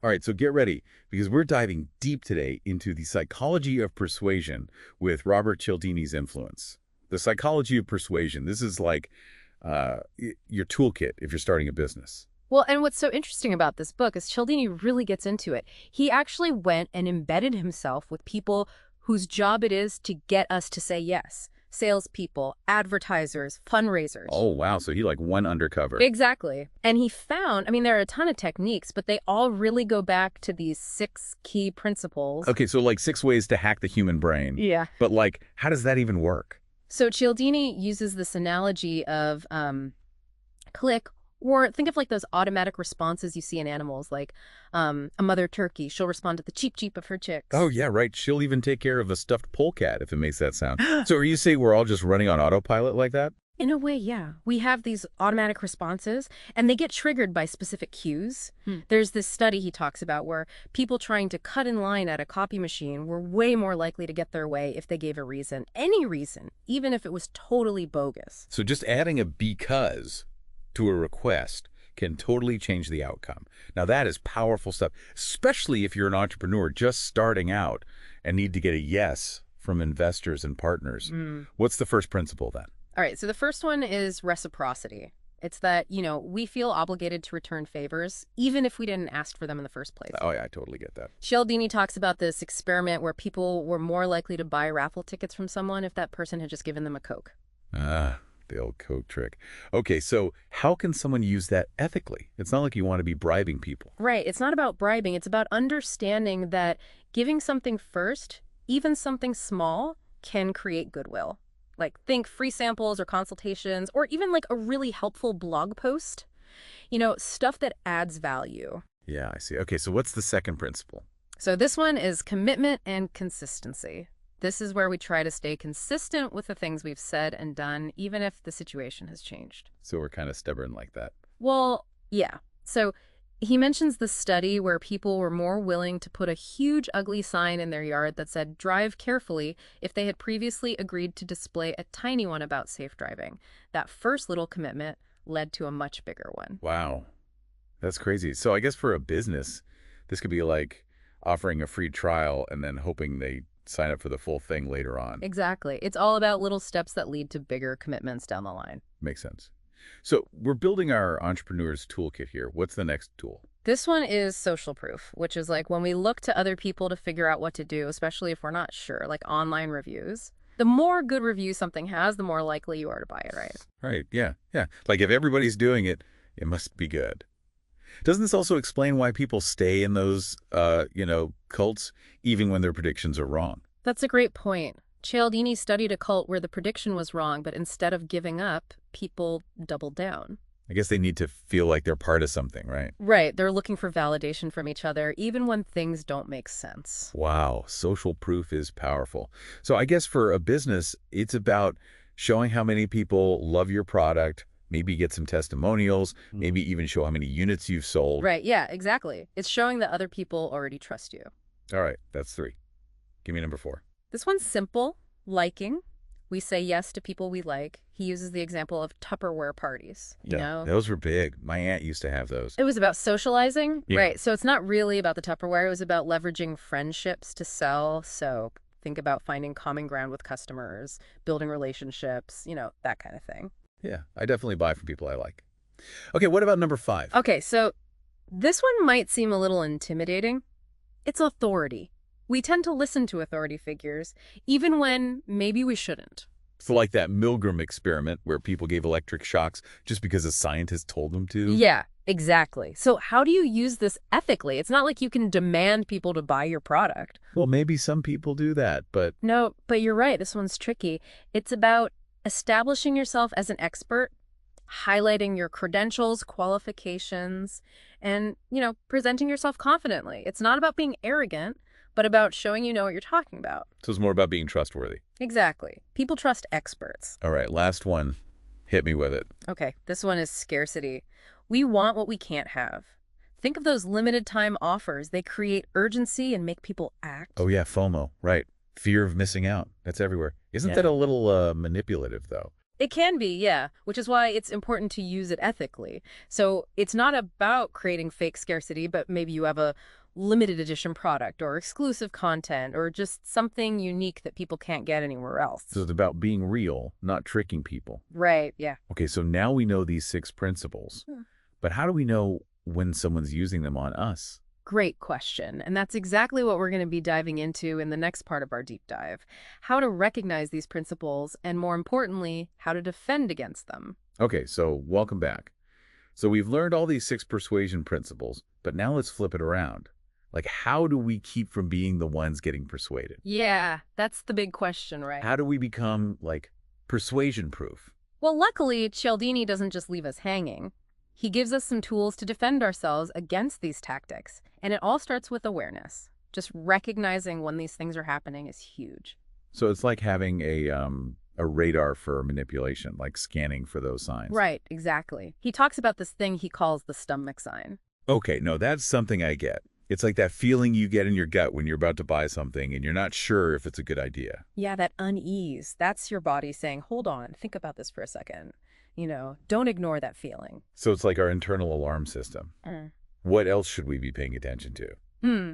All right, so get ready, because we're diving deep today into the psychology of persuasion with Robert Cialdini's influence. The psychology of persuasion, this is like your toolkit if you're starting a business. Well, and what's so interesting about this book is Cialdini really gets into it. He actually went and embedded himself with people whose job it is to get us to say yes. Salespeople, advertisers, fundraisers. Oh, wow, so he like went undercover. Exactly. And he found, I mean, there are a ton of techniques, but they all really go back to these 6 key principles. Okay, so like 6 ways to hack the human brain. Yeah. But like, how does that even work? So Cialdini uses this analogy of click, or think of like those automatic responses you see in animals, like a mother turkey. She'll respond to the cheep cheep of her chicks. Oh, yeah, right. She'll even take care of a stuffed polecat if it makes that sound. So are you saying we're all just running on autopilot like that? In a way, yeah. We have these automatic responses, and they get triggered by specific cues. There's this study he talks about where people trying to cut in line at a copy machine were way more likely to get their way if they gave a reason, any reason, even if it was totally bogus. So just adding a because to a request can totally change the outcome. Now that is powerful stuff, especially if you're an entrepreneur just starting out and need to get a yes from investors and partners. What's the first principle then? All right, so the first one is reciprocity. It's that, we feel obligated to return favors, even if we didn't ask for them in the first place. Oh yeah, I totally get that. Cialdini talks about this experiment where people were more likely to buy raffle tickets from someone if that person had just given them a Coke. The old Coke trick. Okay, so how can someone use that ethically? It's not like you want to be bribing people. Right, it's not about bribing. It's about understanding that giving something first, even something small, can create goodwill. Like think free samples or consultations, or even like a really helpful blog post. Stuff that adds value. Yeah, I see. Okay, so what's the second principle? So this one is commitment and consistency. This is where we try to stay consistent with the things we've said and done, even if the situation has changed. So we're kind of stubborn like that. Well, yeah. So he mentions the study where people were more willing to put a huge ugly sign in their yard that said, "Drive carefully," if they had previously agreed to display a tiny one about safe driving. That first little commitment led to a much bigger one. Wow. That's crazy. So I guess for a business, this could be like offering a free trial and then hoping they sign up for the full thing later on. Exactly. It's all about little steps that lead to bigger commitments down the line. Makes sense. So we're building our entrepreneur's toolkit here. What's the next tool? This one is social proof, which is like when we look to other people to figure out what to do, especially if we're not sure, like online reviews. The more good reviews something has, the more likely you are to buy it, right? Right, yeah. Like if everybody's doing it, it must be good. Doesn't this also explain why people stay in those, cults, even when their predictions are wrong? That's a great point. Cialdini studied a cult where the prediction was wrong, but instead of giving up, people doubled down. I guess they need to feel like they're part of something, right? Right. They're looking for validation from each other, even when things don't make sense. Wow, social proof is powerful. So I guess for a business, it's about showing how many people love your product, maybe get some testimonials, maybe even show how many units you've sold. Right, yeah, exactly. It's showing that other people already trust you. All right, that's 3. Give me number 4. This one's simple, liking. We say yes to people we like. He uses the example of Tupperware parties. Those were big. My aunt used to have those. It was about socializing, Yeah. right? So it's not really about the Tupperware. It was about leveraging friendships to sell. So think about finding common ground with customers, building relationships, that kind of thing. Yeah, I definitely buy from people I like. Okay, what about number 5? Okay, so this one might seem a little intimidating. It's authority. We tend to listen to authority figures, even when maybe we shouldn't. So like that Milgram experiment where people gave electric shocks just because a scientist told them to? Yeah, exactly. So how do you use this ethically? It's not like you can demand people to buy your product. Well, maybe some people do that, but... No, but you're right. This one's tricky. It's about establishing yourself as an expert, highlighting your credentials, qualifications, and, presenting yourself confidently. It's not about being arrogant, but about showing you know what you're talking about. So it's more about being trustworthy. Exactly. People trust experts. All right, last one. Hit me with it. Okay, this one is scarcity. We want what we can't have. Think of those limited time offers. They create urgency and make people act. Oh yeah, FOMO, right. Fear of missing out. That's everywhere. Isn't Yeah. that a little manipulative, though? It can be, yeah, which is why it's important to use it ethically. So it's not about creating fake scarcity, but maybe you have a limited edition product or exclusive content or just something unique that people can't get anywhere So else. it's about being real, not tricking people. Right, yeah. Okay, so now we know these 6 principles, Hmm. but how do we know when someone's using them on us? Great question. And that's exactly what we're going to be diving into in the next part of our deep dive. How to recognize these principles and, more importantly, how to defend against them. Okay, so welcome back. So we've learned all these 6 persuasion principles, but now let's flip it around. Like, how do we keep from being the ones getting persuaded? Yeah, that's the big question, right? How do we become, like, persuasion proof? Well, luckily, Cialdini doesn't just leave us hanging. He gives us some tools to defend ourselves against these tactics, and it all starts with awareness. Just recognizing when these things are happening is huge. So it's like having a radar for manipulation, like scanning for those signs. Right, exactly. He talks about this thing he calls the stomach sign. Okay, no, that's something I get. It's like that feeling you get in your gut when you're about to buy something and you're not sure if it's a good idea. Yeah, that unease. That's your body saying, hold on, think about this for a second. Don't ignore that feeling. So it's like our internal alarm system. Mm. What else should we be paying attention to? Hmm.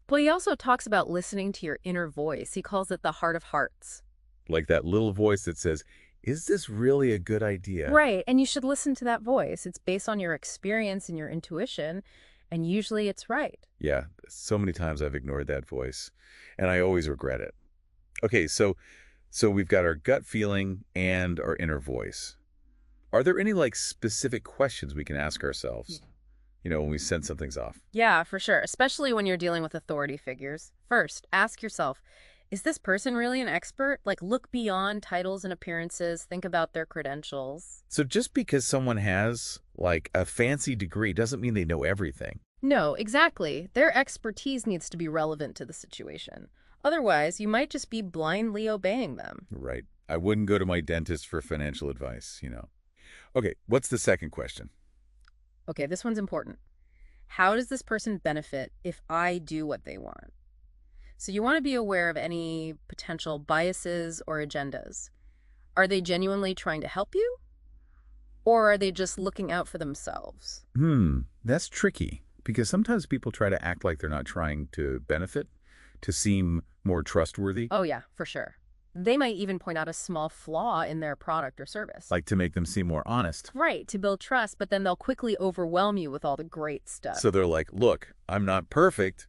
Well, he also talks about listening to your inner voice. He calls it the heart of hearts. Like that little voice that says, is this really a good idea? Right, and you should listen to that voice. It's based on your experience and your intuition, and usually it's right. Yeah, so many times I've ignored that voice, and I always regret it. Okay, so we've got our gut feeling and our inner voice. Are there any like specific questions we can ask ourselves, when we sense something's off? Yeah, for sure, especially when you're dealing with authority figures. First, ask yourself, is this person really an expert? Like, look beyond titles and appearances, think about their credentials. So just because someone has like a fancy degree doesn't mean they know everything. No, exactly. Their expertise needs to be relevant to the situation. Otherwise, you might just be blindly obeying them. Right. I wouldn't go to my dentist for financial advice. Okay, what's the second question? Okay, this one's important. How does this person benefit if I do what they want? So you want to be aware of any potential biases or agendas. Are they genuinely trying to help you? Or are they just looking out for themselves? That's tricky because sometimes people try to act like they're not trying to benefit, to seem more trustworthy, Oh yeah, for sure. They might even point out a small flaw in their product or service. like to make them seem more honest. Right, to build trust, but then they'll quickly overwhelm you with all the great stuff. So they're like, look, I'm not perfect,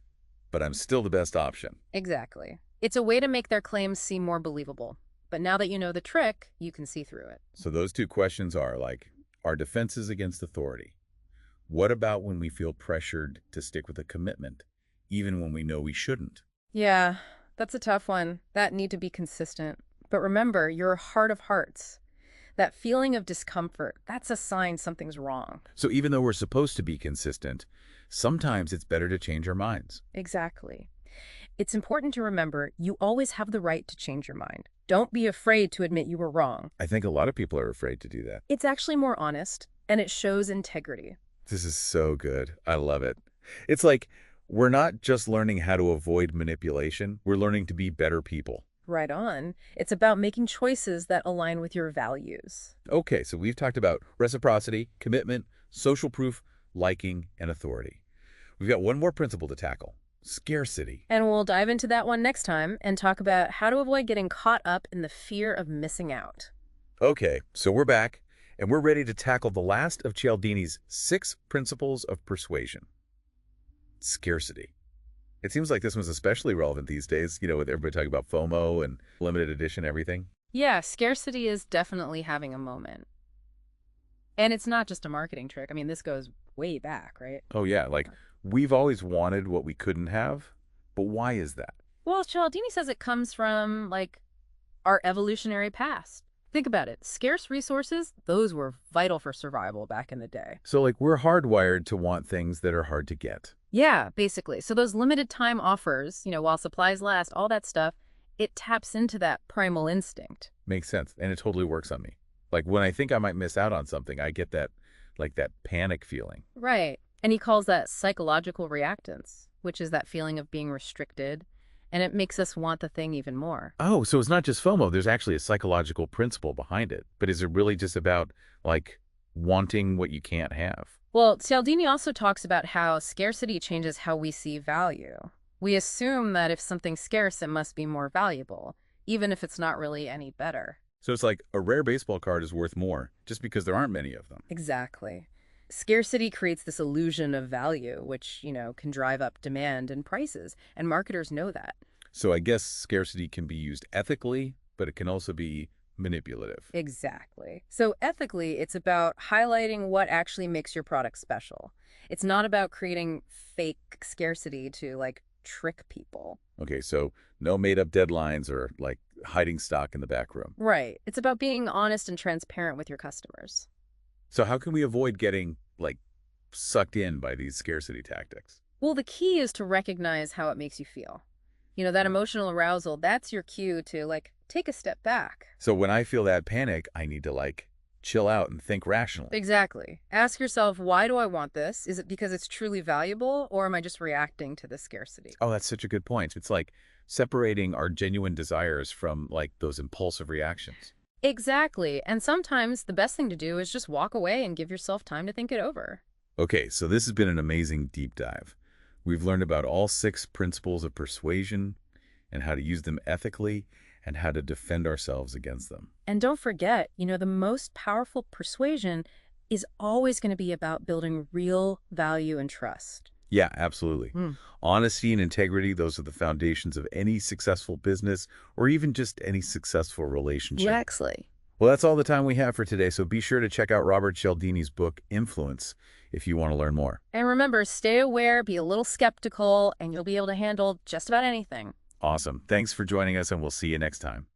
but I'm still the best option. Exactly. It's a way to make their claims seem more believable. But now that you know the trick, you can see through it. So those 2 questions are like, our defenses against authority. What about when we feel pressured to stick with a commitment, even when we know we shouldn't? Yeah, that's a tough one. That need to be consistent. But remember, your heart of hearts. That feeling of discomfort, that's a sign something's wrong. So even though we're supposed to be consistent, sometimes it's better to change our minds. Exactly. It's important to remember you always have the right to change your mind. Don't be afraid to admit you were wrong. I think a lot of people are afraid to do that. It's actually more honest, and it shows integrity. This is so good. I love it. It's like we're not just learning how to avoid manipulation. We're learning to be better people. Right on. It's about making choices that align with your values. Okay, so we've talked about reciprocity, commitment, social proof, liking, and authority. We've got one more principle to tackle: scarcity. And we'll dive into that one next time and talk about how to avoid getting caught up in the fear of missing out. Okay, so we're back, and we're ready to tackle the last of Cialdini's 6 principles of persuasion: scarcity. It seems like this one's especially relevant these days, with everybody talking about FOMO and limited edition everything. Yeah, scarcity is definitely having a moment. And it's not just a marketing trick. I mean, this goes way back, right? Oh, yeah, like we've always wanted what we couldn't have, but why is that? Well, Cialdini says it comes from, our evolutionary past. Think about it. Scarce resources, those were vital for survival back in the day. So, like, we're hardwired to want things that are hard to get. Yeah, basically. So those limited time offers, while supplies last, all that stuff, it taps into that primal instinct. Makes sense, and it totally works on me. Like, when I think I might miss out on something, I get that panic feeling. Right. And he calls that psychological reactance, which is that feeling of being restricted and it makes us want the thing even more. Oh, so it's not just FOMO. There's actually a psychological principle behind it. But is it really just about, like, wanting what you can't have? Well, Cialdini also talks about how scarcity changes how we see value. We assume that if something's scarce, it must be more valuable, even if it's not really any better. So it's like a rare baseball card is worth more just because there aren't many of them. Exactly. Scarcity creates this illusion of value, which, can drive up demand and prices, and marketers know that. So I guess scarcity can be used ethically, but it can also be manipulative. Exactly. So ethically, it's about highlighting what actually makes your product special. It's not about creating fake scarcity to, trick people. Okay, so no made-up deadlines or, like, hiding stock in the back room. Right. It's about being honest and transparent with your customers. So how can we avoid getting, like, sucked in by these scarcity tactics? Well, the key is to recognize how it makes you feel. That emotional arousal, that's your cue to, take a step back. So when I feel that panic, I need to, like, chill out and think rationally. Exactly. Ask yourself, why do I want this? Is it because it's truly valuable, or am I just reacting to the scarcity? Oh, that's such a good point. It's like separating our genuine desires from, like, those impulsive reactions. Exactly. And sometimes the best thing to do is just walk away and give yourself time to think it over. Okay, so this has been an amazing deep dive. We've learned about all 6 principles of persuasion and how to use them ethically and how to defend ourselves against them. And don't forget, the most powerful persuasion is always going to be about building real value and trust. Yeah, absolutely. Mm. Honesty and integrity, those are the foundations of any successful business or even just any successful relationship. Exactly. Well, that's all the time we have for today, so be sure to check out Robert Cialdini's book, Influence, if you want to learn more. And remember, stay aware, be a little skeptical, and you'll be able to handle just about anything. Awesome. Thanks for joining us, and we'll see you next time.